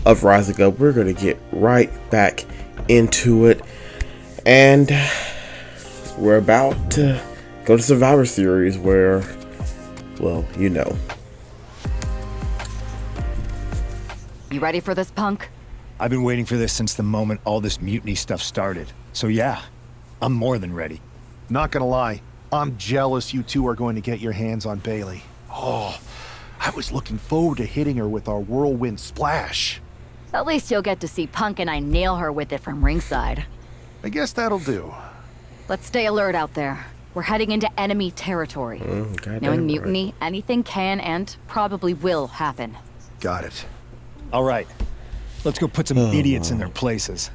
of Rising Up. We're going to get right back into it. And we're about to go to Survivor Series where, well, you know. You ready for this, Punk? I've been waiting for this since the moment all this mutiny stuff started. So yeah, I'm more than ready. Not gonna lie, I'm jealous you two are going to get your hands on Bailey. Oh, I was looking forward to hitting her with our whirlwind splash. At least you'll get to see Punk and I nail her with it from ringside. I guess that'll do. Let's stay alert out there. We're heading into enemy territory. Knowing Mutiny, anything can and probably will happen. Got it. All right, let's go put some idiots in their places.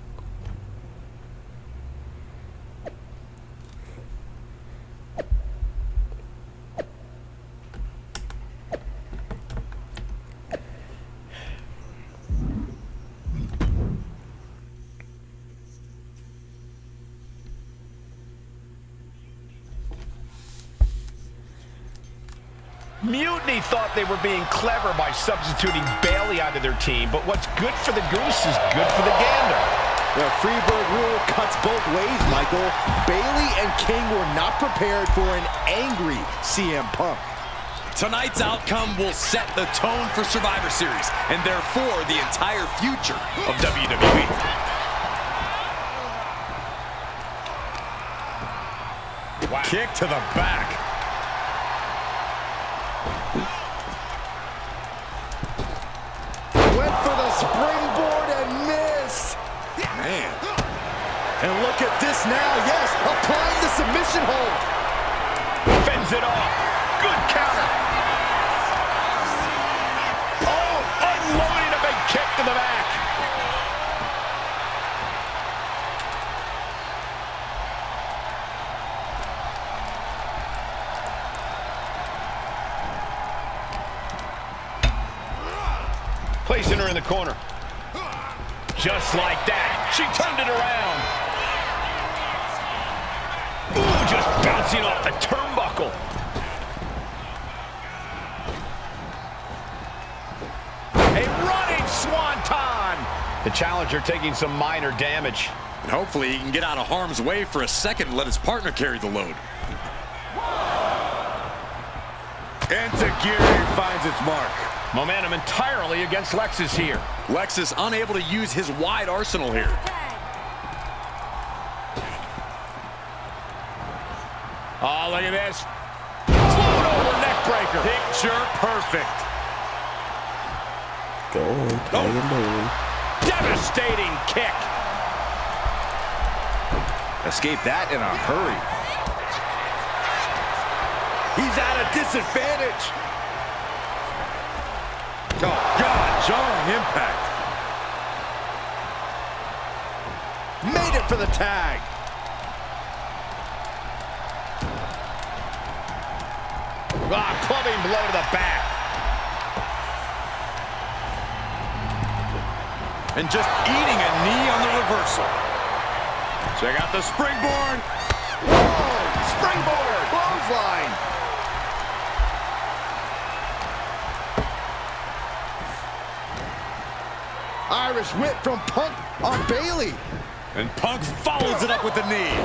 Mutiny thought they were being clever by substituting Bailey onto their team, but what's good for the goose is good for the gander. The Freebird rule cuts both ways, Michael. Bailey and King were not prepared for an angry CM Punk. Tonight's outcome will set the tone for Survivor Series, and therefore the entire future of WWE. Wow. Kick to the back. Went for the springboard and missed. Man. And look at this now. Yes, applying the submission hold. Fends it off. Good counter. Oh, unloading a big kick to the back. Placing her in the corner. Just like that. She turned it around. Ooh, just bouncing off the turnbuckle. A running swanton. The challenger taking some minor damage. And hopefully he can get out of harm's way for a second and let his partner carry the load. Enziguri finds its mark. Momentum entirely against Lexus here. Lexus unable to use his wide arsenal here. Oh, look at this. Float over neck breaker. Picture perfect. Go on, play the moon. Devastating kick. Escape that in a hurry. He's at a disadvantage. Oh, God, jarring impact. Made it for the tag. Ah, clubbing blow to the back. And just eating a knee on the reversal. Check out the springboard. Whoa, springboard, clothesline. Irish whip from Punk on Bailey. And Punk follows it up with the knee.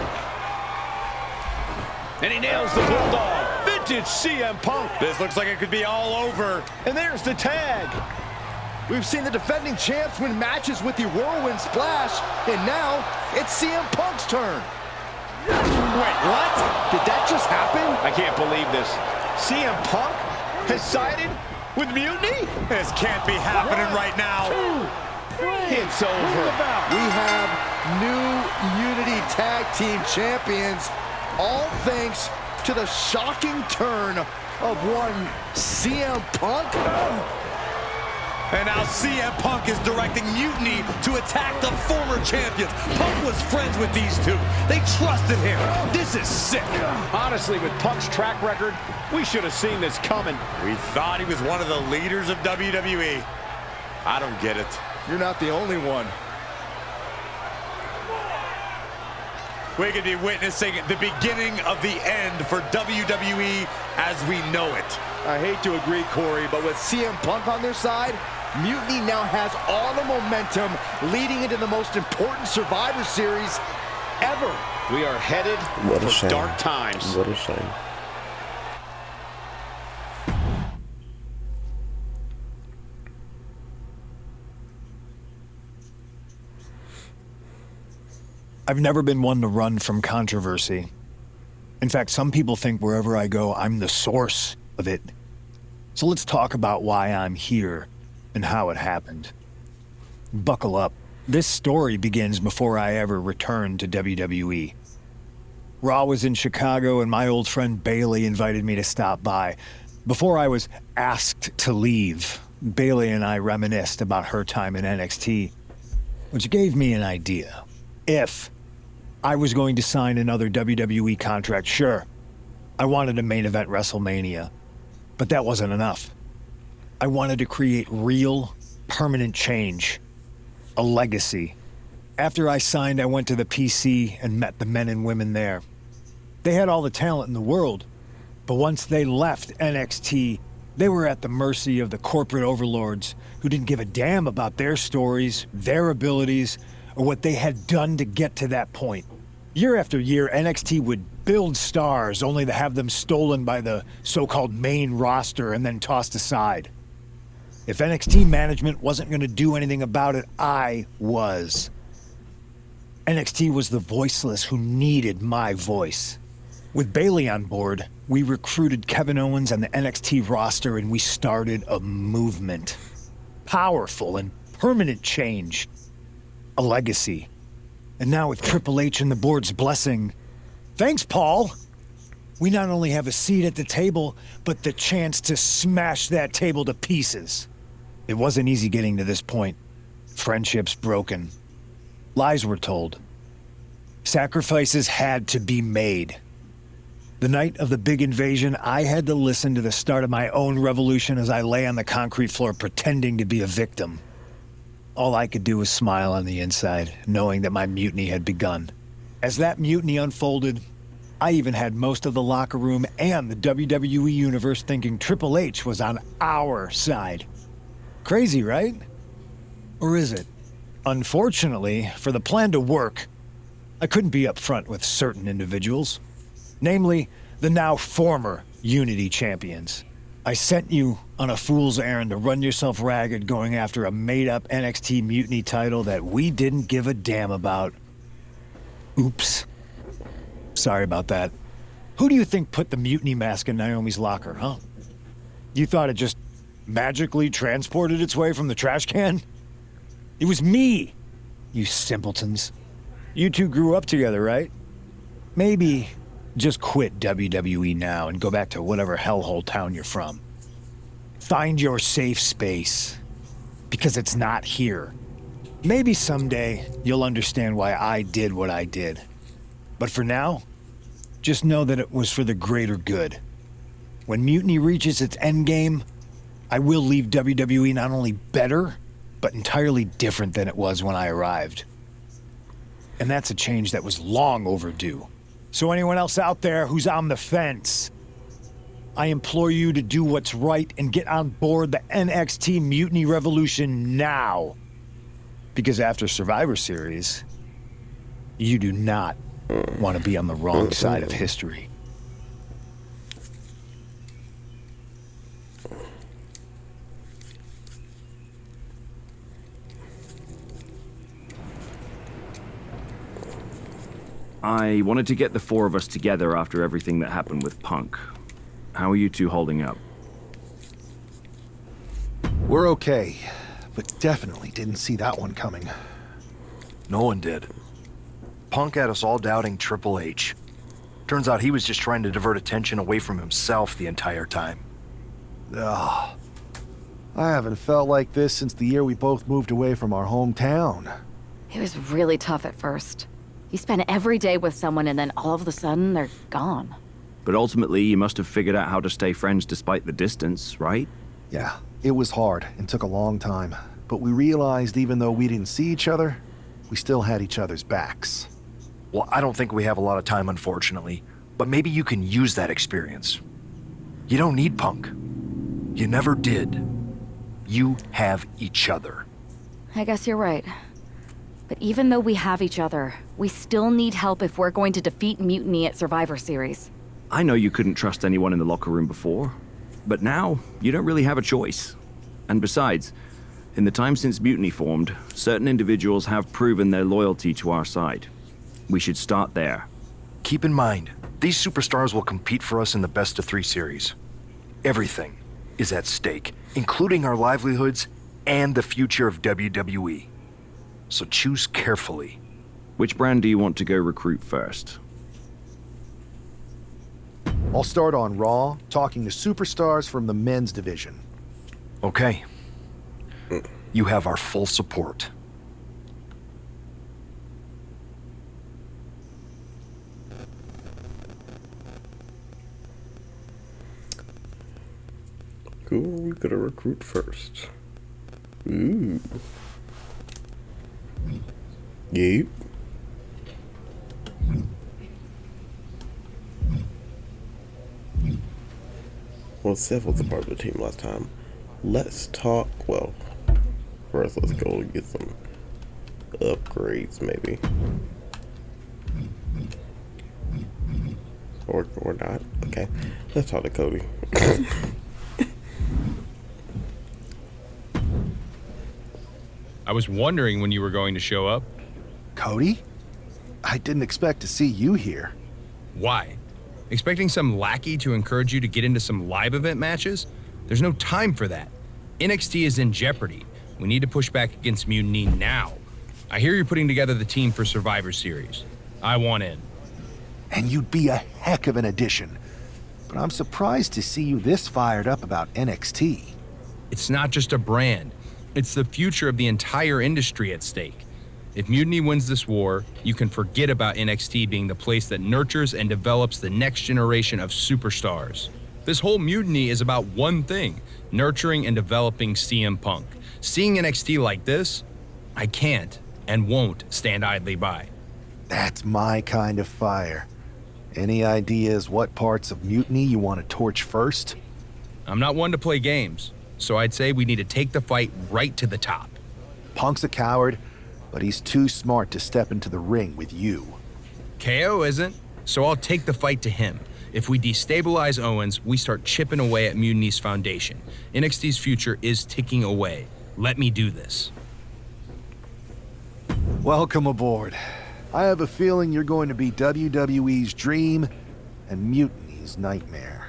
And he nails the bulldog. Vintage CM Punk. This looks like it could be all over. And there's the tag. We've seen the defending champs win matches with the whirlwind splash, and now it's CM Punk's turn. Wait, what? Did that just happen? I can't believe this. CM Punk has sided with Mutiny? This can't be happening right now. It's over. We have new Unity Tag Team Champions, all thanks to the shocking turn of one CM Punk. And now CM Punk is directing Mutiny to attack the former champions. Punk was friends with these two. They trusted him. This is sick. Honestly, with Punk's track record, we should have seen this coming. We thought he was one of the leaders of WWE. I don't get it. You're not the only one. We could be witnessing the beginning of the end for WWE as we know it. I hate to agree, Corey, but with CM Punk on their side, Mutiny now has all the momentum leading into the most important Survivor Series ever. We are headed for dark times. What a shame. I've never been one to run from controversy. In fact, some people think wherever I go, I'm the source of it. So let's talk about why I'm here and how it happened. Buckle up. This story begins before I ever returned to WWE. Raw was in Chicago and my old friend Bayley invited me to stop by. Before I was asked to leave, Bayley and I reminisced about her time in NXT, which gave me an idea. If I was going to sign another WWE contract, sure, I wanted to main event WrestleMania, but that wasn't enough. I wanted to create real, permanent change, a legacy. After I signed, I went to the PC and met the men and women there. They had all the talent in the world, but once they left NXT, they were at the mercy of the corporate overlords who didn't give a damn about their stories, their abilities, or what they had done to get to that point. Year after year, NXT would build stars only to have them stolen by the so-called main roster and then tossed aside. If NXT management wasn't going to do anything about it, I was. NXT was the voiceless who needed my voice. With Bayley on board, we recruited Kevin Owens and the NXT roster and we started a movement. Powerful and permanent change. A legacy. And now with Triple H and the board's blessing, thanks, Paul! We not only have a seat at the table, but the chance to smash that table to pieces. It wasn't easy getting to this point. Friendships broken. Lies were told. Sacrifices had to be made. The night of the big invasion, I had to listen to the start of my own revolution as I lay on the concrete floor pretending to be a victim. All I could do was smile on the inside, knowing that my mutiny had begun. As that mutiny unfolded, I even had most of the locker room and the WWE Universe thinking Triple H was on our side. Crazy, right? Or is it? Unfortunately, for the plan to work, I couldn't be upfront with certain individuals. Namely, the now former Unity champions. I sent you on a fool's errand to run yourself ragged going after a made-up NXT Mutiny title that we didn't give a damn about. Oops. Sorry about that. Who do you think put the Mutiny mask in Naomi's locker, huh? You thought it just magically transported its way from the trash can? It was me, you simpletons. You two grew up together, right? Maybe just quit WWE now and go back to whatever hellhole town you're from. Find your safe space, because it's not here. Maybe someday you'll understand why I did what I did. But for now, just know that it was for the greater good. When Mutiny reaches its endgame, I will leave WWE not only better, but entirely different than it was when I arrived. And that's a change that was long overdue. So anyone else out there who's on the fence, I implore you to do what's right and get on board the NXT Mutiny Revolution now. Because after Survivor Series, you do not want to be on the wrong side of history. I wanted to get the four of us together after everything that happened with Punk. How are you two holding up? We're okay, but definitely didn't see that one coming. No one did. Punk had us all doubting Triple H. Turns out he was just trying to divert attention away from himself the entire time. Ugh. I haven't felt like this since the year we both moved away from our hometown. It was really tough at first. You spend every day with someone and then all of a sudden they're gone. But ultimately, you must have figured out how to stay friends despite the distance, right? Yeah, it was hard and took a long time. But we realized even though we didn't see each other, we still had each other's backs. Well, I don't think we have a lot of time, unfortunately. But maybe you can use that experience. You don't need Punk. You never did. You have each other. I guess you're right. But even though we have each other, we still need help if we're going to defeat Mutiny at Survivor Series. I know you couldn't trust anyone in the locker room before, but now you don't really have a choice. And besides, in the time since Mutiny formed, certain individuals have proven their loyalty to our side. We should start there. Keep in mind, these superstars will compete for us in the best-of-3 series. Everything is at stake, including our livelihoods and the future of WWE. So choose carefully. Which brand do you want to go recruit first? I'll start on Raw, talking to superstars from the men's division. Okay. You have our full support. Who are we gonna recruit first? Ooh. Yep. Well, Seth was a part of the team last time. Let's talk, well, first let's go and get some upgrades, maybe. Or not. Okay. Let's talk to Cody. I was wondering when you were going to show up. Cody? I didn't expect to see you here. Why? Expecting some lackey to encourage you to get into some live event matches? There's no time for that. NXT is in jeopardy. We need to push back against Mutiny now. I hear you're putting together the team for Survivor Series. I want in. And you'd be a heck of an addition. But I'm surprised to see you this fired up about NXT. It's not just a brand. It's the future of the entire industry at stake. If Mutiny wins this war, you can forget about NXT being the place that nurtures and develops the next generation of superstars. This whole Mutiny is about one thing, nurturing and developing CM Punk. Seeing NXT like this, I can't and won't stand idly by. That's my kind of fire. Any ideas what parts of Mutiny you want to torch first? I'm not one to play games, so I'd say we need to take the fight right to the top. Punk's a coward, but he's too smart to step into the ring with you. KO isn't, so I'll take the fight to him. If we destabilize Owens, we start chipping away at Mutiny's foundation. NXT's future is ticking away. Let me do this. Welcome aboard. I have a feeling you're going to be WWE's dream and Mutiny's nightmare.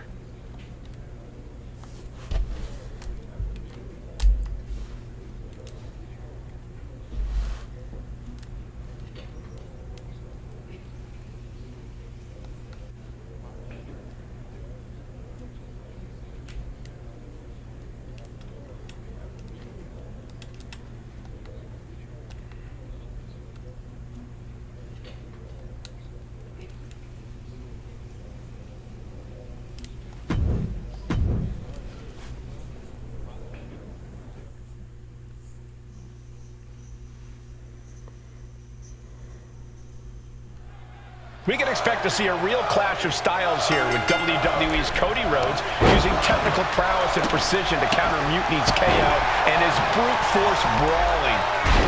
We can expect to see a real clash of styles here with WWE's Cody Rhodes using technical prowess and precision to counter Mutiny's KO and his brute force brawling.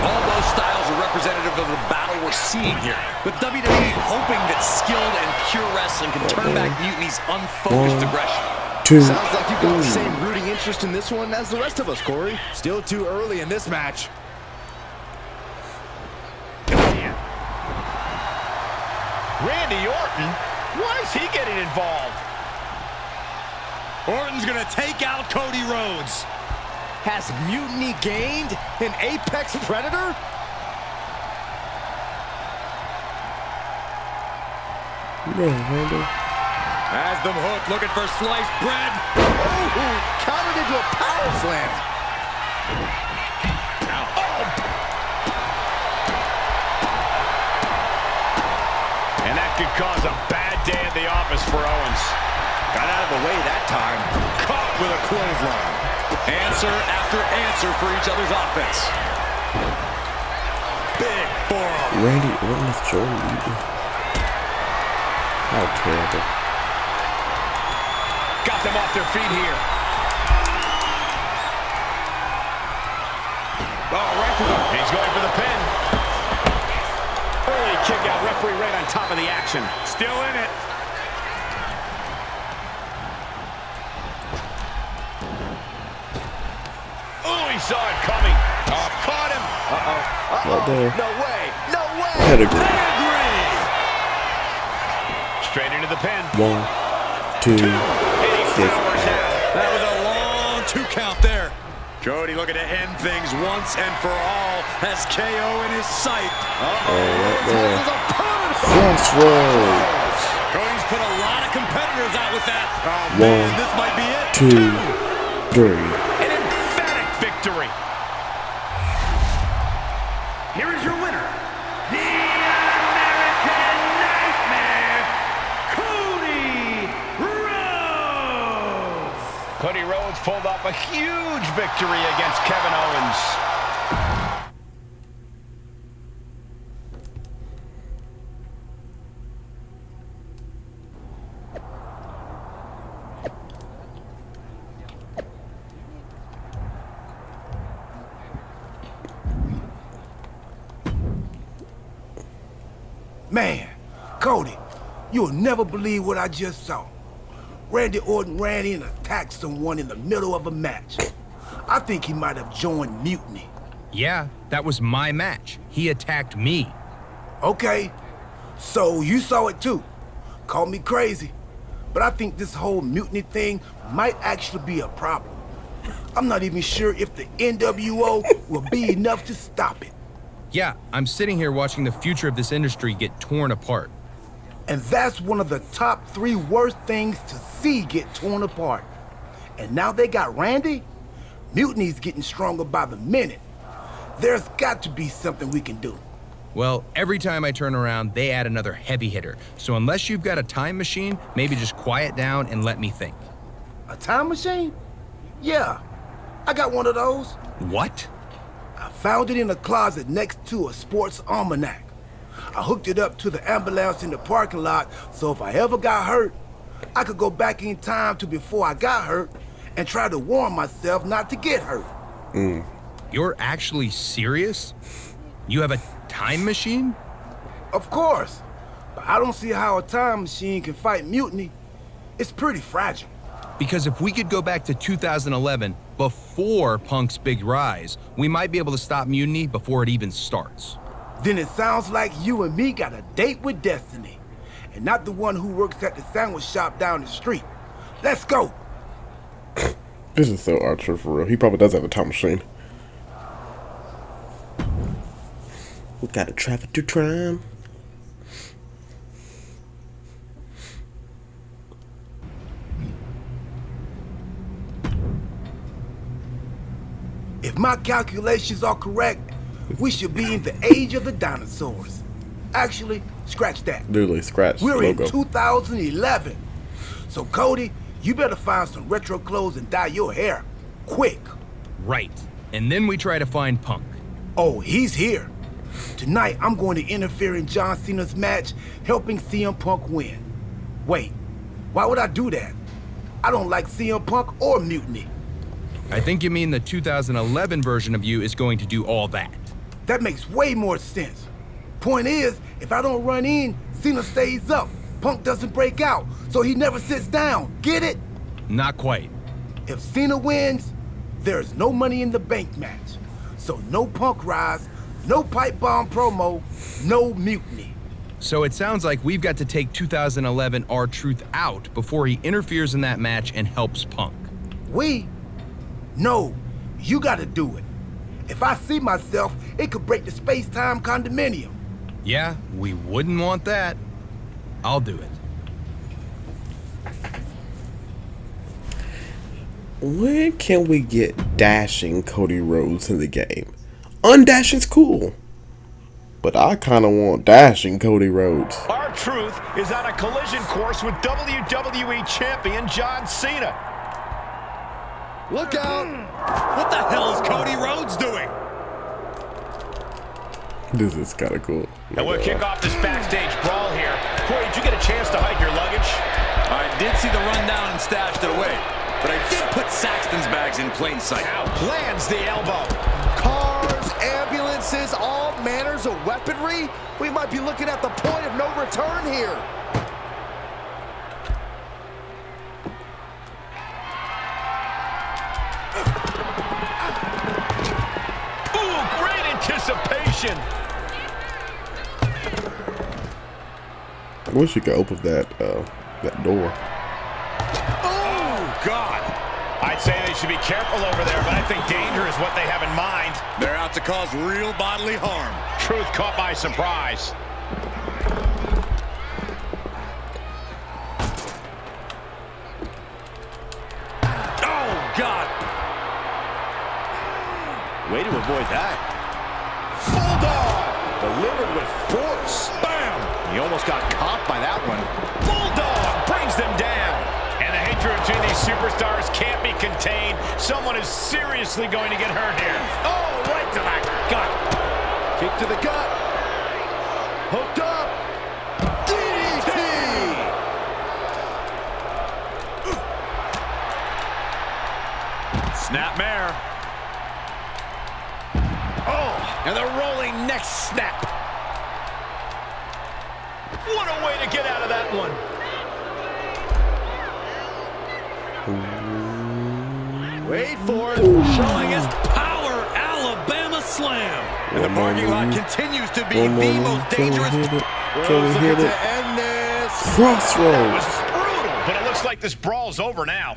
All those styles are representative of the battle we're seeing here, with WWE hoping that skilled and pure wrestling can turn back Mutiny's unfocused aggression. Sounds like you've got the same rooting interest in this one as the rest of us, Corey. Still too early in this match. Randy Orton? Why is he getting involved? Orton's gonna take out Cody Rhodes. Has Mutiny gained an apex predator? No, Randy. Has them hooked, looking for sliced bread. Oh, countered into a power slam. And that could cause a bad day at the office for Owens. Got out of the way that time. Caught with a clothesline. Answer after answer for each other's offense. Big forearm. Randy Orton is Joel Eaton. How terrible. Got them off their feet here. right to the... He's going for the pin. Early kick out. Referee right on top of the action. Still in it. Oh, he saw it coming. Oh, caught him. Right there. No way. No way. Pedigree. Straight into the pin. 1, 2, 6. That was a long 2 count there. Cody looking to end things once and for all. Has KO in his sight. Right there. Crossroads. Cody's put a lot of competitors out with that. Oh, 1, man, this might be it. 2, 3. An emphatic victory. Here is your winner, the American Nightmare, Cody Rhodes. Cody Rhodes pulled off a huge victory against Kevin Owens. Man, Cody, you'll never believe what I just saw. Randy Orton ran in and attacked someone in the middle of a match. I think he might have joined Mutiny. Yeah, that was my match. He attacked me. Okay, so you saw it too. Call me crazy, but I think this whole Mutiny thing might actually be a problem. I'm not even sure if the NWO will be enough to stop it. Yeah, I'm sitting here watching the future of this industry get torn apart. And that's one of the top 3 worst things to see get torn apart. And now they got Randy? Mutiny's getting stronger by the minute. There's got to be something we can do. Well, every time I turn around, they add another heavy hitter. So unless you've got a time machine, maybe just quiet down and let me think. A time machine? Yeah, I got one of those. What? I found it in a closet next to a sports almanac. I hooked it up to the ambulance in the parking lot, so if I ever got hurt, I could go back in time to before I got hurt and try to warn myself not to get hurt. You're actually serious? You have a time machine? Of course, but I don't see how a time machine can fight Mutiny. It's pretty fragile. Because if we could go back to 2011, before Punk's big rise, we might be able to stop Mutiny before it even starts. Then it sounds like you and me got a date with destiny, and not the one who works at the sandwich shop down the street. Let's go. This is so Archer for real. He probably does have a time machine. We gotta travel to crime. If my calculations are correct, we should be in the age of the dinosaurs. Actually, scratch that. Literally, scratch. We're logo. in 2011. So, Cody, you better find some retro clothes and dye your hair. Quick. Right. And then we try to find Punk. Oh, he's here. Tonight, I'm going to interfere in John Cena's match, helping CM Punk win. Wait, why would I do that? I don't like CM Punk or Mutiny. I think you mean the 2011 version of you is going to do all that. That makes way more sense. Point is, if I don't run in, Cena stays up. Punk doesn't break out, so he never sits down. Get it? Not quite. If Cena wins, there's no money in the bank match. So no Punk rise, no pipe bomb promo, no Mutiny. So it sounds like we've got to take 2011 R-Truth out before he interferes in that match and helps Punk. We? No, you gotta do it. If I see myself, it could break the space-time condominium. Yeah, we wouldn't want that. I'll do it. When can we get dashing Cody Rhodes in the game? Undashing's cool, but I kind of want dashing Cody Rhodes. R-Truth is on a collision course with WWE Champion John Cena. Look out! What the hell is Cody Rhodes doing? This is kind of cool. And we'll kick off this backstage brawl here. Corey, did you get a chance to hide your luggage? I did see the rundown and stashed it away. but I did put Saxton's bags in plain sight. Ouch. Lands the elbow. Cars, ambulances, all manners of weaponry. We might be looking at the point of no return here. Ooh, great anticipation. I wish you could open that door. Oh, God. I'd say they should be careful over there, but I think danger is what they have in mind. They're out to cause real bodily harm. Truth caught by surprise. Oh, God. Way to avoid that. Bulldog! Delivered with force. Bam! He almost got caught by that one. Bulldog brings them down. And the hatred between these superstars can't be contained. Someone is seriously going to get hurt here. Oh, right to the gut. Kick to the gut. Hooked up. DDT! Snapmare. Oh, and the rolling neck snap. What a way to get out of that one. Wait for it. Showing his power, Alabama slam. And the parking lot continues to be the most dangerous. Can we hit it? To end this. Crossroads. Brutal, but it looks like this brawl's over now.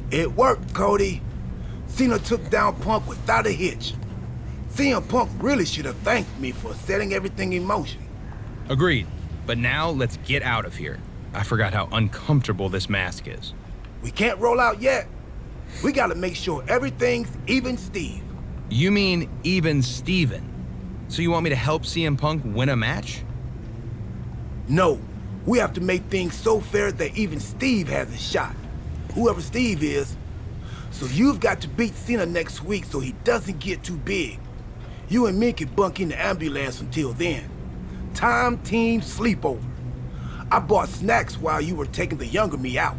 It worked, Cody. Cena took down Punk without a hitch. CM Punk really should have thanked me for setting everything in motion. Agreed. But now let's get out of here. I forgot how uncomfortable this mask is. We can't roll out yet. We gotta make sure everything's even Steve. You mean even Steven? So you want me to help CM Punk win a match? No, we have to make things so fair that even Steve has a shot. Whoever Steve is. So you've got to beat Cena next week so he doesn't get too big. You and me can bunk in the ambulance until then. Time team sleepover. I bought snacks while you were taking the younger me out.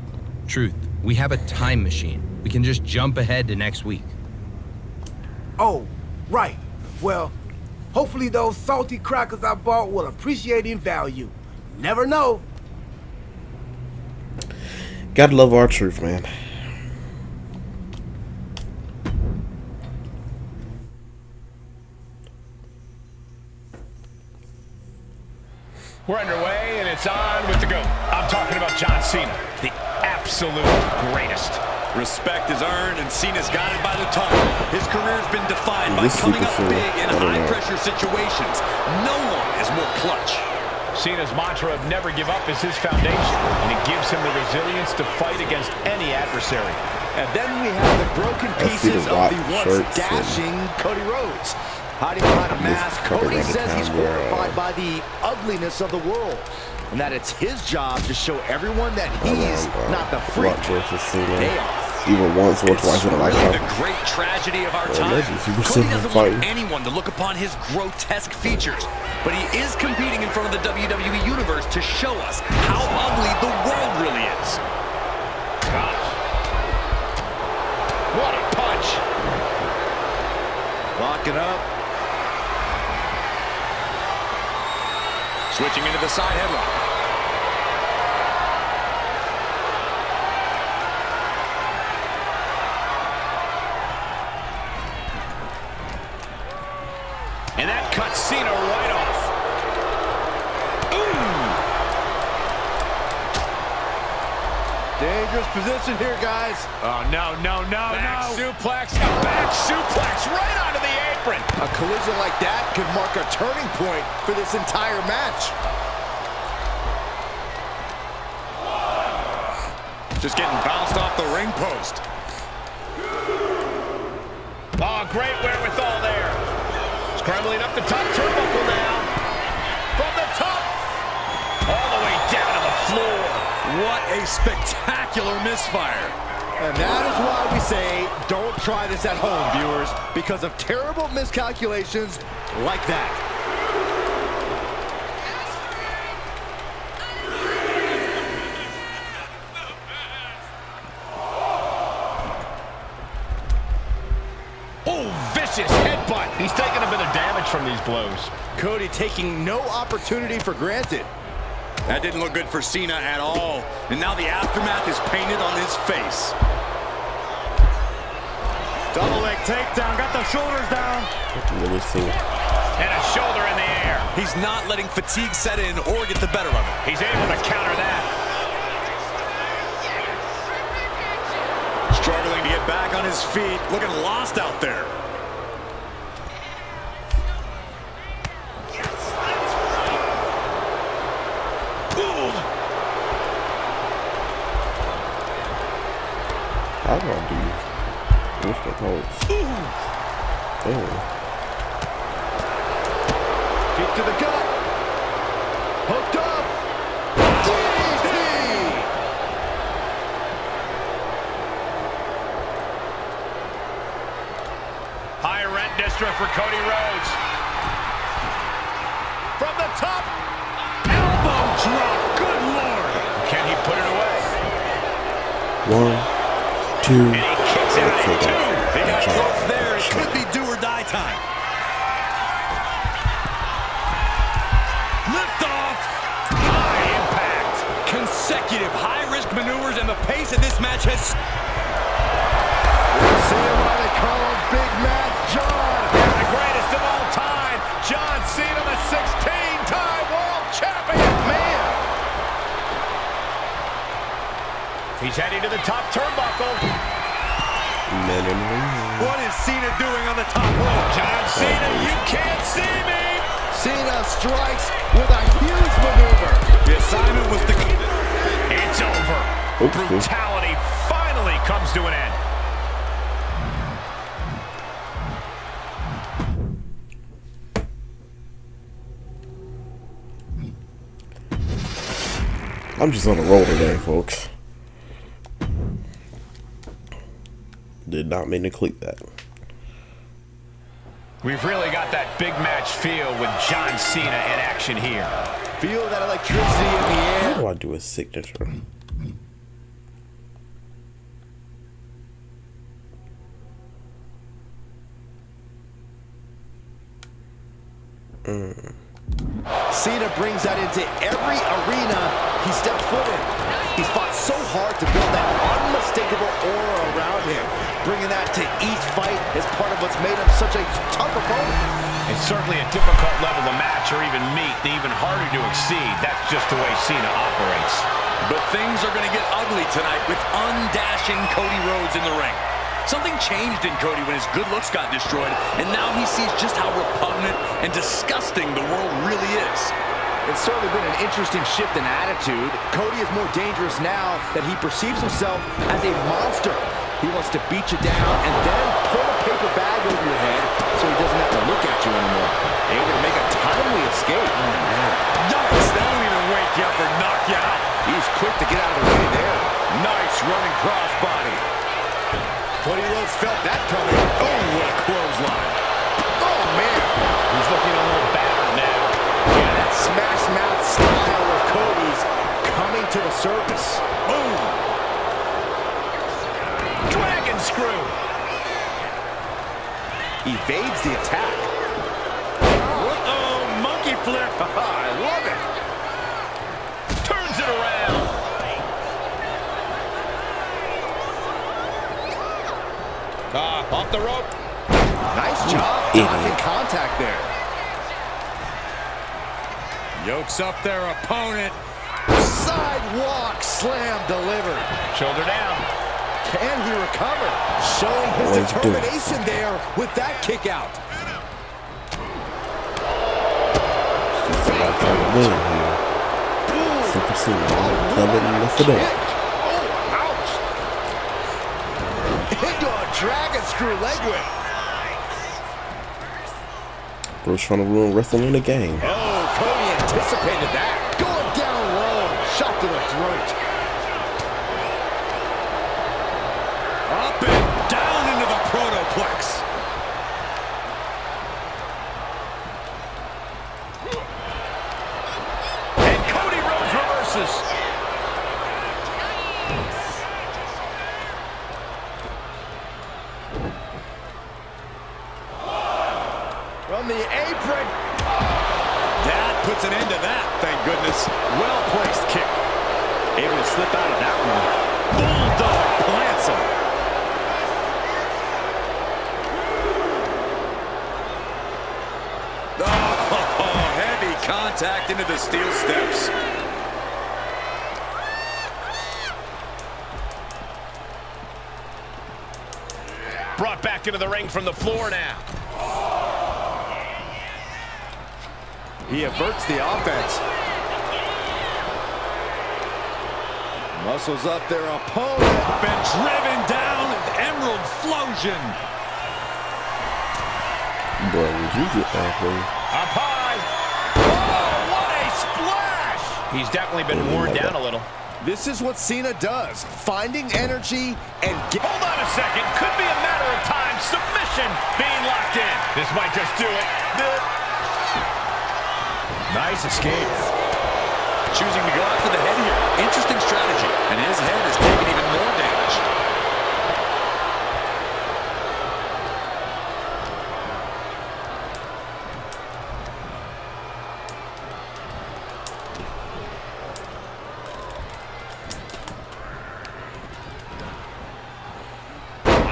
Truth, we have a time machine. We can just jump ahead to next week. Oh, right. Well, hopefully those salty crackers I bought will appreciate in value. Never know. Gotta love our truth, man. We're underway, and it's on with the GOAT. I'm talking about John Cena, the absolute greatest. Respect is earned, and Cena's got it by the tongue. His career's been defined by coming up big in high-pressure situations. No one is more clutch. Cena's mantra of never give up is his foundation, and it gives him the resilience to fight against any adversary. And then we have the broken pieces of the once dashing Cody Rhodes. Hiding behind a mask, Cody says he's horrified by the ugliness of the world, and that it's his job to show everyone that he's not the freak they are. Even once or twice in a lifetime. The great tragedy of our time. Cody doesn't want anyone to look upon his grotesque features, but he is competing in front of the WWE Universe to show us how ugly the world really is. Gosh. What a punch. Locking up. Switching into the side headlock. And that cuts Cena right off. Ooh. Dangerous position here, guys. Oh, no. Back suplex. A back suplex right onto the apron. A collision like that could mark a turning point for this entire match. Just getting bounced off the ring post. Oh, great wherewithal there. Scrambling up the top turnbuckle now. From the top. All the way down to the floor. What a spectacular misfire. And that is why we say don't try this at home, viewers, because of terrible miscalculations like that. Oh, vicious headbutt. He's taking a bit of damage from these blows. Cody taking no opportunity for granted. That didn't look good for Cena at all. And now the aftermath is painted on his face. Double leg takedown, got the shoulders down. Really see. And a shoulder in the air. He's not letting fatigue set in or get the better of him. He's able to counter that. Struggling to get back on his feet, looking lost out there. How do I do? What's the pose? Oh. Kick to the gut. Hooked up. DDT. High rent district for Cody Rhodes. From the top. Elbow drop. Good Lord. Can he put it away? 1, 2. And he kicks it out of 2. He got close there. It could be do or die time. Lift off. High impact. Consecutive high-risk maneuvers, and the pace of this match has... See why they call him Big Mac John. And the greatest of all time, John Cena, the 16-time world champion. Man. He's heading to the top turnbuckle. Men in the ring. What is Cena doing on the top rope? John Cena, you can't see me. Cena strikes with a huge maneuver. The assignment was to... It's over. Brutality finally comes to an end. I'm just on a roll today, folks. Did not mean to click that. We've really got that big match feel with John Cena in action here. Feel that electricity in the air. How do I do a signature? Cena brings that into every arena he steps foot in. He's fought so hard to build that unmistakable aura around him. Bringing that to each fight is part of what's made him such a tough opponent. It's certainly a difficult level to match or even meet, and even harder to exceed. That's just the way Cena operates. But things are going to get ugly tonight with undashing Cody Rhodes in the ring. Something changed in Cody when his good looks got destroyed, and now he sees just how repugnant and disgusting the world really is. It's certainly been an interesting shift in attitude. Cody is more dangerous now that he perceives himself as a monster. He wants to beat you down and then pull a paper bag over your head so he doesn't have to look at you anymore. Able to make a timely escape. Yikes, that won't even wake you up or knock you out. He's quick to get out of the way there. Nice running crossbody. Cody Rhodes felt that coming. Oh, what a clothesline. Oh, man. He's looking a little battered now. Yeah, that smash mouth style of Cody's coming to the surface. Boom. Dragon screw. Evades the attack. Uh-oh, monkey flip. I love it. Turns it around. Off the rope. Nice job blocking contact there. Yokes up their opponent. Sidewalk slam delivered. Shoulder down. Can he recover? Showing his determination there with that kick out. Somebody trying to win here. Super Cena coming in the fiddle. Into a dragon screw leg whip. Bro's trying to ruin wrestling in the game. Oh, Cody anticipated that. Going down low. Shot to the throat. slip out of that one. Bulldog plants him. Oh, heavy contact into the steel steps. Brought back into the ring from the floor now. He averts the offense. Muscles up their opponent. Been driven down with Emerald Flosion. Boy, would you get that, please? Up high. Oh, what a splash! He's definitely been worn down a little. This is what Cena does. Finding energy and Hold on a second. Could be a matter of time. Submission being locked in. This might just do it. Nice escape. Choosing to go after the head here. Interesting strategy. And his head has taken even more damage.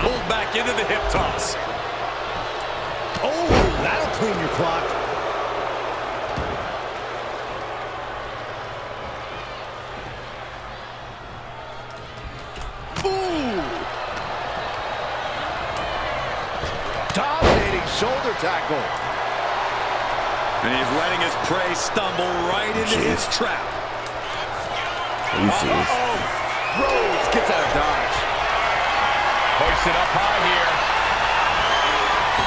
Pulled back into the hip toss. Oh, that'll clean your clock. Dominating shoulder tackle. And he's letting his prey stumble right into his trap. Are you serious? Rhodes gets out of dodge. Hoisted up high here.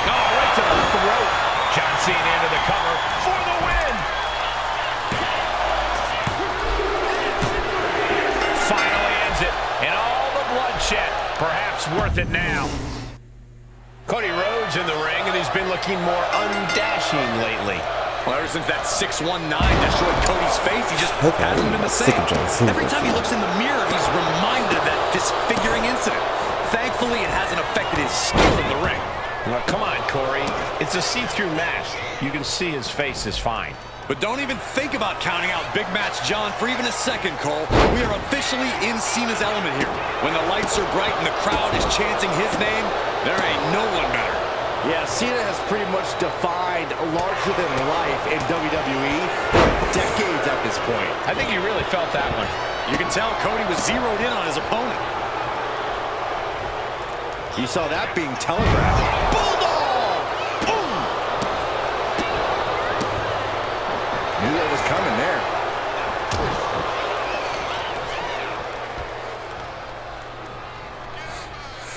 Oh, right to the throat. John Cena into the cover for the win. Finally ends it. And all the bloodshed. Perhaps worth it now. Cody Rhodes in the ring, and he's been looking more undashing lately. Well, ever since that 619 destroyed Cody's face, he just hasn't been the same. Every time he looks in the mirror, he's reminded of that disfiguring incident. Thankfully, it hasn't affected his skill in the ring. Now, come on, Corey. It's a see-through mask. You can see his face is fine. But don't even think about counting out Big Match John for even a second, Cole. We are officially in Cena's element here. When the lights are bright and the crowd is chanting his name, there ain't no one better. Yeah, Cena has pretty much defined larger than life in WWE decades at this point. I think he really felt that one. You can tell Cody was zeroed in on his opponent. You saw that being telegraphed. Bulldog! Boom! Knew that was coming there.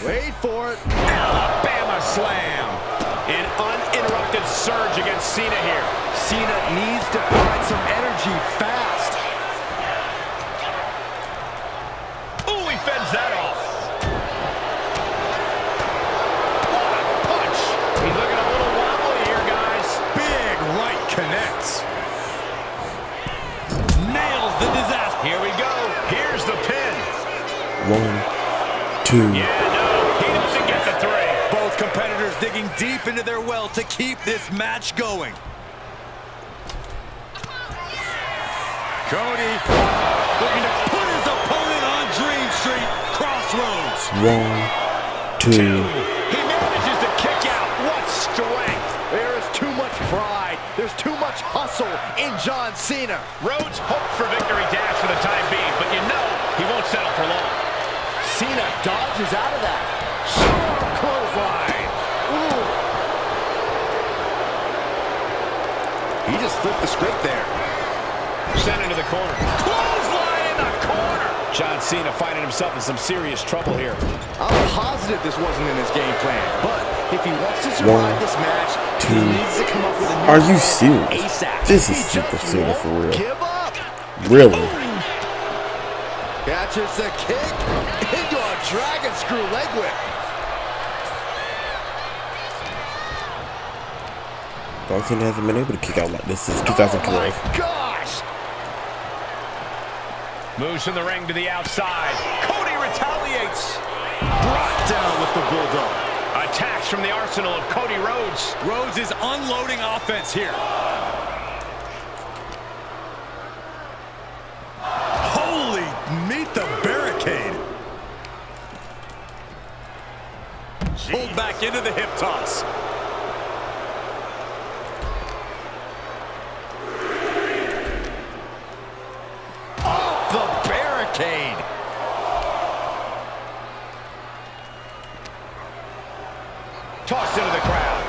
Wait for it. Alabama slam. An uninterrupted surge against Cena here. Cena needs to find some energy fast. Ooh, he fends that off. What a punch. He's looking a little wobbly here, guys. Big right connects. Nails the disaster. Here we go. Here's the pin. 1, 2. Yeah, no, he doesn't get the 3. Both competitors digging deep into their well to keep this match going. Cody looking to put his opponent on Dream Street Crossroads. 1, 2. He manages to kick out. What strength. There is too much pride. There's too much hustle in John Cena. Rhodes hoped for victory dash for the time being, but you know he won't settle for long. Cena dodges out of that. Sharp clothesline. Ooh. He just flipped the script there. Sent into the corner. Clothesline in the corner. John Cena finding himself in some serious trouble here. I'm positive this wasn't in his game plan, but if he wants to survive this match, he needs to come up with a new Are you serious? ASAP. This is Super Cena for real. Give up. Really? Catches the kick into a dragon screw leg whip. John Cena hasn't been able to kick out like this since 2012. Oh my gosh! Moves from the ring to the outside. Cody retaliates. Brought down with the Bulldog. Attacks from the arsenal of Cody Rhodes. Rhodes is unloading offense here. Holy meat barricade. Pulled back into the hip toss. Off the barricade. Tossed into the crowd.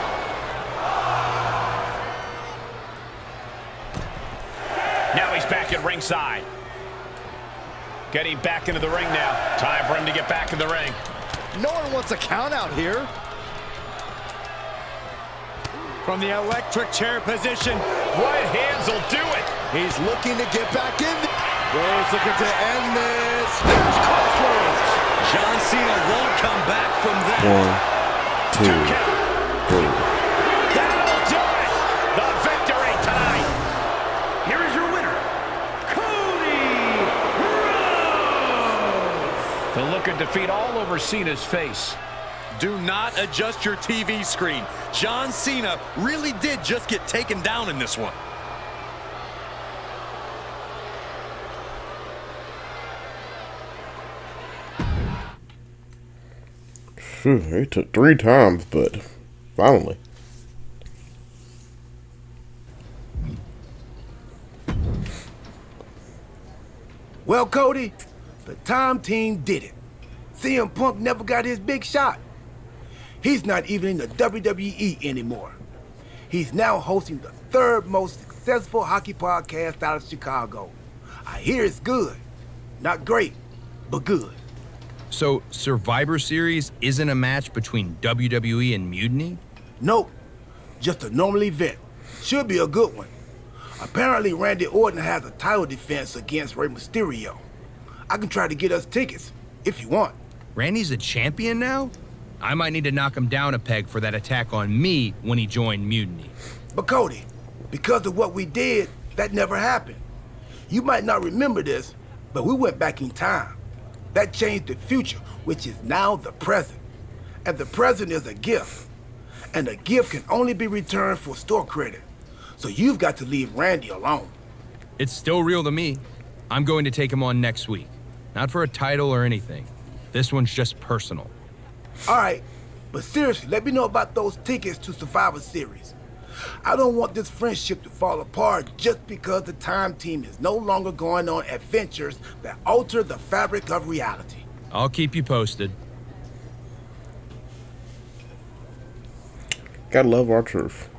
Now he's back at ringside. Getting back into the ring now. Time for him to get back in the ring. No one wants a count out here. From the electric chair position. Right hands will do it. He's looking to get back in. Rhodes looking to end this. There's crossroads. John Cena won't come back from that. 1, 2, 3. That'll do it. The victory tonight. Here is your winner, Cody Rhodes. The look of defeat all over Cena's face. Do not adjust your TV screen. John Cena really did just get taken down in this one. It took 3 times, but finally. Well, Cody, the time team did it. CM Punk never got his big shot. He's not even in the WWE anymore. He's now hosting the 3rd most successful hockey podcast out of Chicago. I hear it's good. Not great, but good. So, Survivor Series isn't a match between WWE and Mutiny? Nope. Just a normal event. Should be a good one. Apparently, Randy Orton has a title defense against Rey Mysterio. I can try to get us tickets, if you want. Randy's a champion now? I might need to knock him down a peg for that attack on me when he joined Mutiny. But Cody, because of what we did, that never happened. You might not remember this, but we went back in time. That changed the future, which is now the present. And the present is a gift. And a gift can only be returned for store credit. So you've got to leave Randy alone. It's still real to me. I'm going to take him on next week. Not for a title or anything. This one's just personal. All right, but seriously, let me know about those tickets to Survivor Series. I don't want this friendship to fall apart just because the time team is no longer going on adventures that alter the fabric of reality. I'll keep you posted. Gotta love our truth.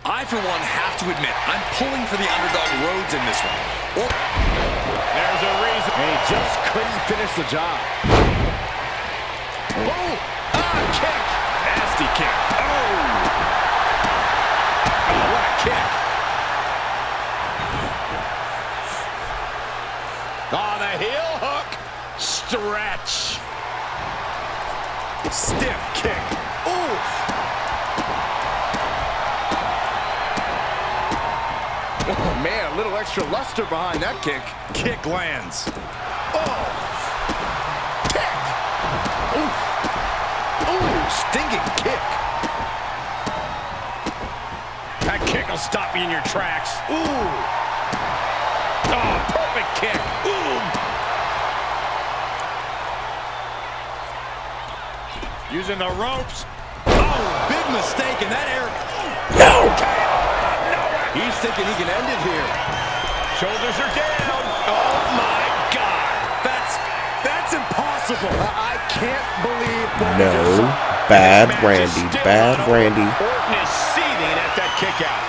I, for one, have to admit, I'm pulling for the underdog Rhodes in this one. Oh. There's a reason. And he just couldn't finish the job. Oh, kick. Nasty kick. Oh, what a kick. Oh, the heel hook. Stretch. Stiff kick. Oof. Oh, man, a little extra luster behind that kick. Kick lands. Oh! Kick! Oof! Ooh, stinging kick. That kick will stop you in your tracks. Ooh! Oh, perfect kick. Ooh! Using the ropes. Oh, big mistake in that area. No! He's thinking he can end it here. Shoulders are down. Oh, my God. That's impossible. I can't believe that. No. Bad Randy. Bad Randy. Orton is seething at that kick out.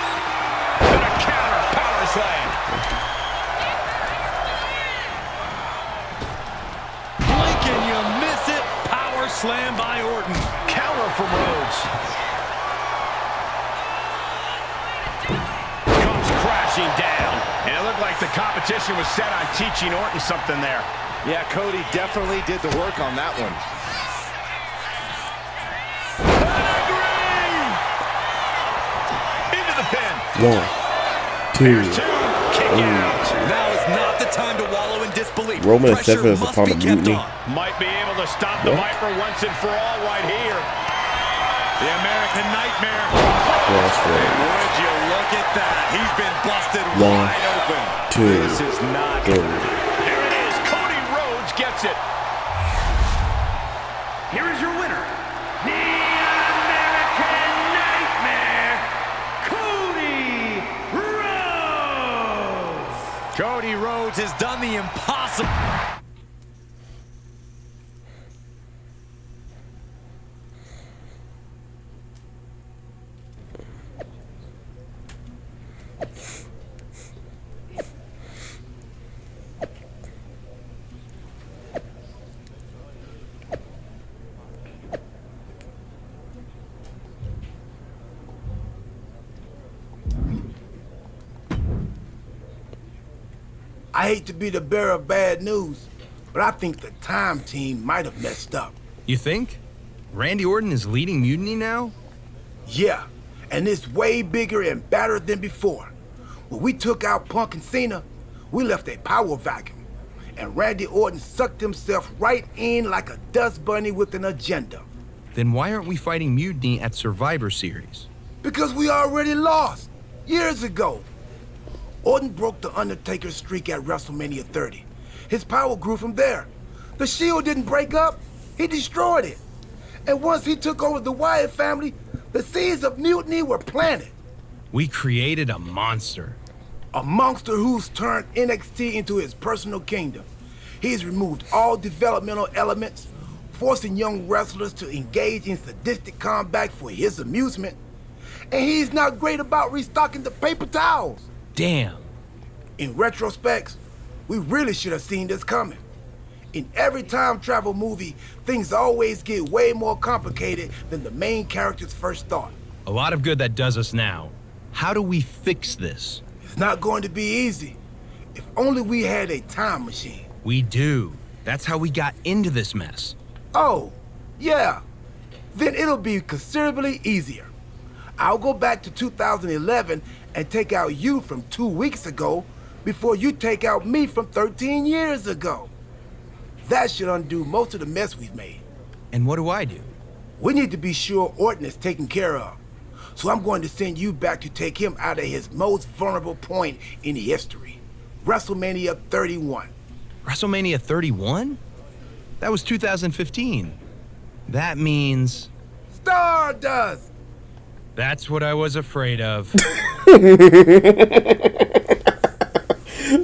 And a counter power slam. Blink and you miss it. Power slam by Orton. Counter from Rhodes. Down, and it looked like the competition was set on teaching Orton something there. Yeah, Cody definitely did the work on that one. Into the pin. 1, 2. Kick out. Now is not the time to wallow in disbelief. Roman Pressure is must upon be the kept Mutiny. on. Might be able to stop the Viper once and for all right here. The American Nightmare. Wrasslin. Would you look at that? He's been busted 1, wide open. 2, This is not 3. Here it is. Cody Rhodes gets it. Here is your winner, the American Nightmare, Cody Rhodes. Cody Rhodes has done the impossible. I hate to be the bearer of bad news, but I think the Time team might have messed up. You think? Randy Orton is leading Mutiny now? Yeah, and it's way bigger and badder than before. When we took out Punk and Cena, we left a power vacuum, and Randy Orton sucked himself right in like a dust bunny with an agenda. Then why aren't we fighting Mutiny at Survivor Series? Because we already lost, years ago. Orton broke the Undertaker's streak at WrestleMania 30. His power grew from there. The Shield didn't break up, he destroyed it. And once he took over the Wyatt family, the seeds of mutiny were planted. We created a monster. A monster who's turned NXT into his personal kingdom. He's removed all developmental elements, forcing young wrestlers to engage in sadistic combat for his amusement. And he's not great about restocking the paper towels. Damn. In retrospect, we really should have seen this coming. In every time travel movie, things always get way more complicated than the main character's first thought. A lot of good that does us now. How do we fix this? It's not going to be easy. If only we had a time machine. We do. That's how we got into this mess. Oh, yeah. Then it'll be considerably easier. I'll go back to 2011 and take out you from 2 weeks ago before you take out me from 13 years ago. That should undo most of the mess we've made. And what do I do? We need to be sure Orton is taken care of. So I'm going to send you back to take him out of his most vulnerable point in history. WrestleMania 31. WrestleMania 31? That was 2015. That means... Stardust! That's what I was afraid of.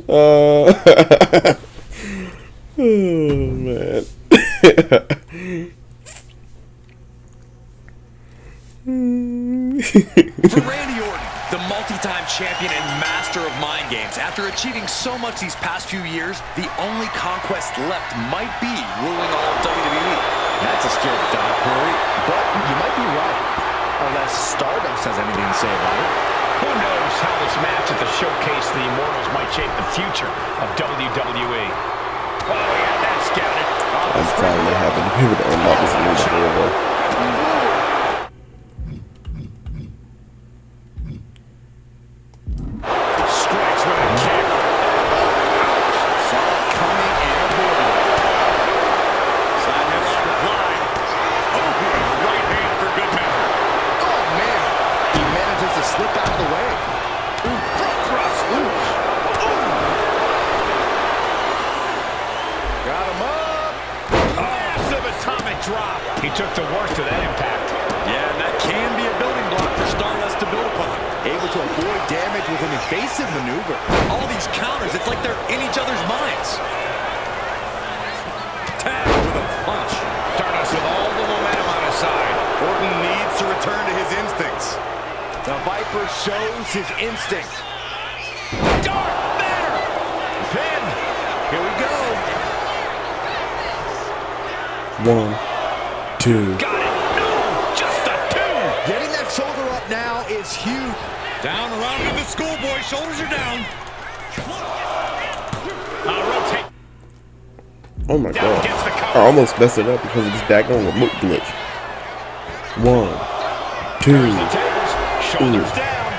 Oh, man. For Randy Orton, the multi-time champion and master of mind games, after achieving so much these past few years, the only conquest left might be ruling all of WWE. That's a scary thought, Corey, but you might be right. Unless Stardust has anything to say about it. Who knows how this match at the Showcase the Immortals might shape the future of WWE. Oh, we had that scouted. I'm finally having to be able to unlock this move forever. Strikes with a kick. Saw it coming and avoided it. Side headlock applied. Oh, right hand for good measure. Oh, man. He manages to slip out of the way. Ooh, front thrust. Ooh. Got him up. Massive atomic drop. He took the worst of that impact. Yeah, and that can be a building block for Stardust to build upon. Able to avoid damage with an evasive maneuver. All these counters, it's like they're in each other's minds. Tag with a punch. Stardust with all the momentum on his side. Orton needs to return to his instincts. The Viper shows his instinct. Dark Matter. Pin. Here we go. 1, 2. Got it. No, just a 2. Getting that shoulder up now is huge. Down around to the schoolboy. Shoulders are down. Rotate. Oh my Down god. against the I cover. almost messed it up because of this daggone remote glitch. 1, 2. The tables. Shoulders Ooh. down.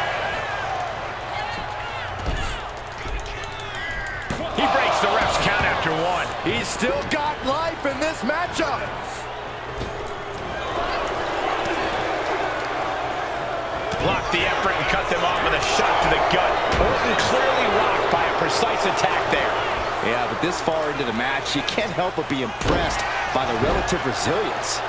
He breaks the ref's count after 1. He's still got life in this matchup. blocked the effort and cut them off with a shot to the gut. Orton clearly rocked by a precise attack there. Yeah, but this far into the match, you can't help but be impressed by the relative resilience.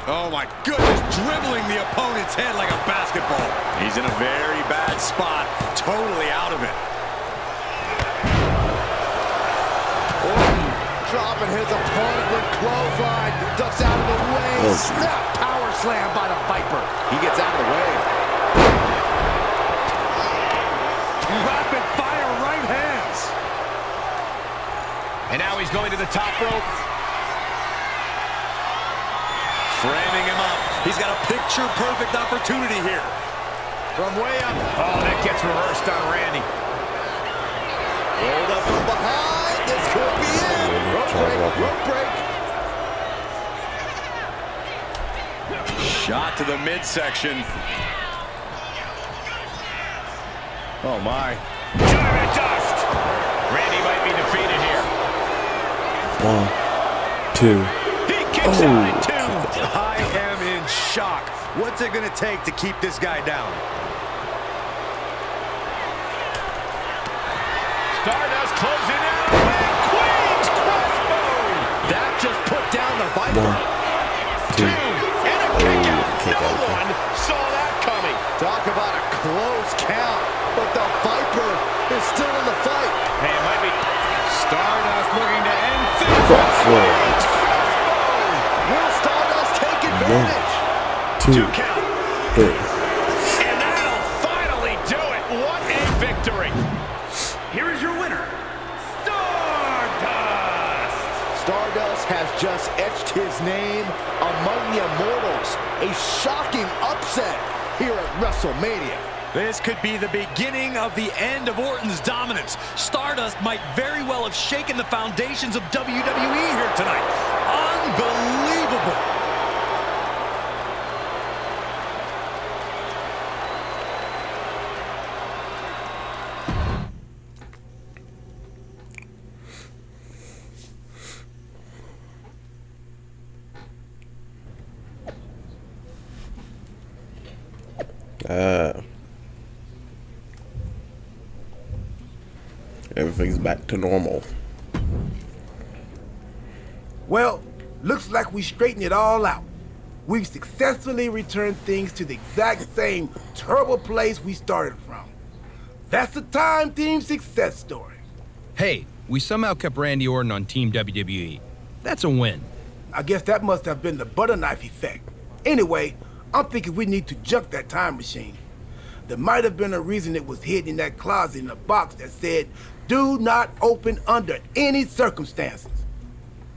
Oh my goodness, dribbling the opponent's head like a basketball. He's in a very bad spot, totally out of it. Orton dropping his opponent with clothesline, ducks out of the way, snap power slam by the Viper. He gets out of the way. Rapid fire right hands. And now he's going to the top rope. Framing him up. He's got a picture-perfect opportunity here. From way up. Oh, that gets reversed on Randy. Rolled up from behind. This could be it. Rope break, rope break. Shot to the midsection. Oh, my. Diamond dust. Randy might be defeated here. 1, 2. He kicks out at 2. I am in shock. What's it going to take to keep this guy down? Stardust closing out. Queen's crossbone. That just put down the Viper. 1, 2. And a kick out. No one saw that coming. Talk about a close count. But the Viper is still in the fight. Hey, it might be Stardust looking to end things. Will Stardust take advantage? 1, 2, 3. And that'll finally do it. What a victory. Here is your winner, Stardust! Stardust has just etched his name among the immortals. A shocking upset here at WrestleMania. This could be the beginning of the end of Orton's dominance. Stardust might very well have shaken the foundations of WWE here tonight. Unbelievable. Everything's back to normal. Well, looks like we straightened it all out. We've successfully returned things to the exact same terrible place we started from. That's a time team success story. Hey, we somehow kept Randy Orton on Team WWE. That's a win. I guess that must have been the butter knife effect. Anyway, I'm thinking we need to junk that time machine. There might have been a reason it was hidden in that closet in a box that said, "Do not open under any circumstances."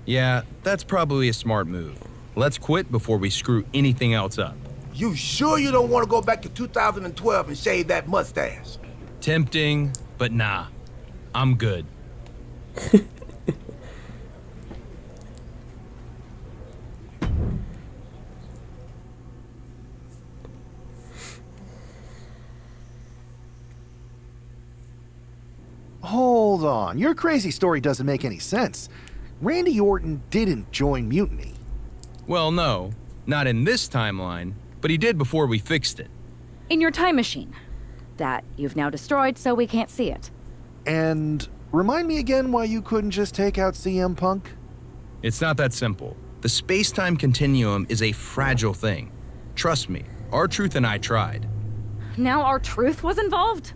Yeah, that's probably a smart move. Let's quit before we screw anything else up. You sure you don't want to go back to 2012 and shave that mustache? Tempting, but nah. I'm good. Hold on. Your crazy story doesn't make any sense. Randy Orton didn't join Mutiny. Well, no. Not in this timeline, but he did before we fixed it. In your time machine. That you've now destroyed so we can't see it. And remind me again why you couldn't just take out CM Punk? It's not that simple. The space-time continuum is a fragile thing. Trust me, R-Truth and I tried. Now R-Truth was involved?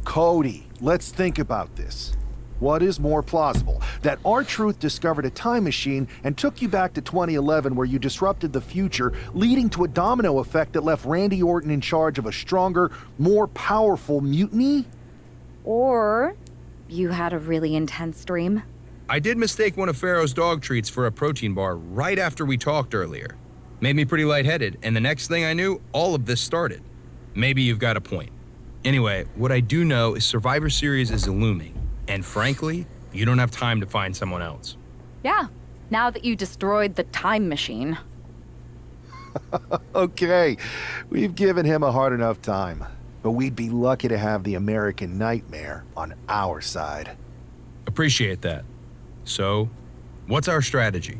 Cody, let's think about this. What is more plausible? That R-Truth discovered a time machine and took you back to 2011 where you disrupted the future, leading to a domino effect that left Randy Orton in charge of a stronger, more powerful Mutiny? Or you had a really intense dream? I did mistake one of Pharaoh's dog treats for a protein bar right after we talked earlier. Made me pretty lightheaded, and the next thing I knew, all of this started. Maybe you've got a point. Anyway, what I do know is Survivor Series is looming. And frankly, you don't have time to find someone else. Yeah, now that you destroyed the time machine. Okay, we've given him a hard enough time. But we'd be lucky to have the American Nightmare on our side. Appreciate that. So, what's our strategy?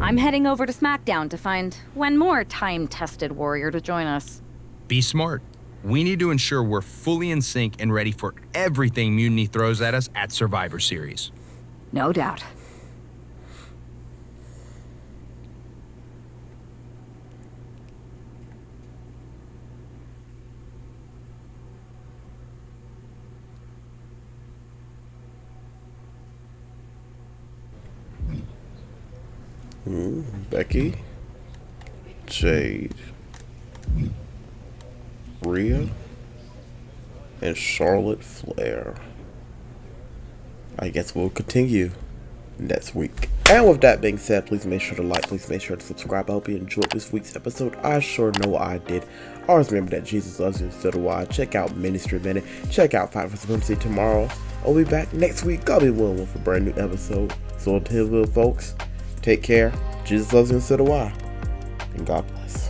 I'm heading over to SmackDown to find one more time-tested warrior to join us. Be smart. We need to ensure we're fully in sync and ready for everything Mutiny throws at us at Survivor Series. No doubt. Becky, Jade, Rhea, and Charlotte Flair. I guess we'll continue next week. And with that being said, please make sure to like, please make sure to subscribe. I hope you enjoyed this week's episode. I sure know I did. Always remember that Jesus loves you, so do I. Check out Ministry Minute. Check out Fight for Supremacy tomorrow. I'll be back next week. I'll be willing with a brand new episode. So until then, folks, take care. Jesus loves you, and so do I. And God bless.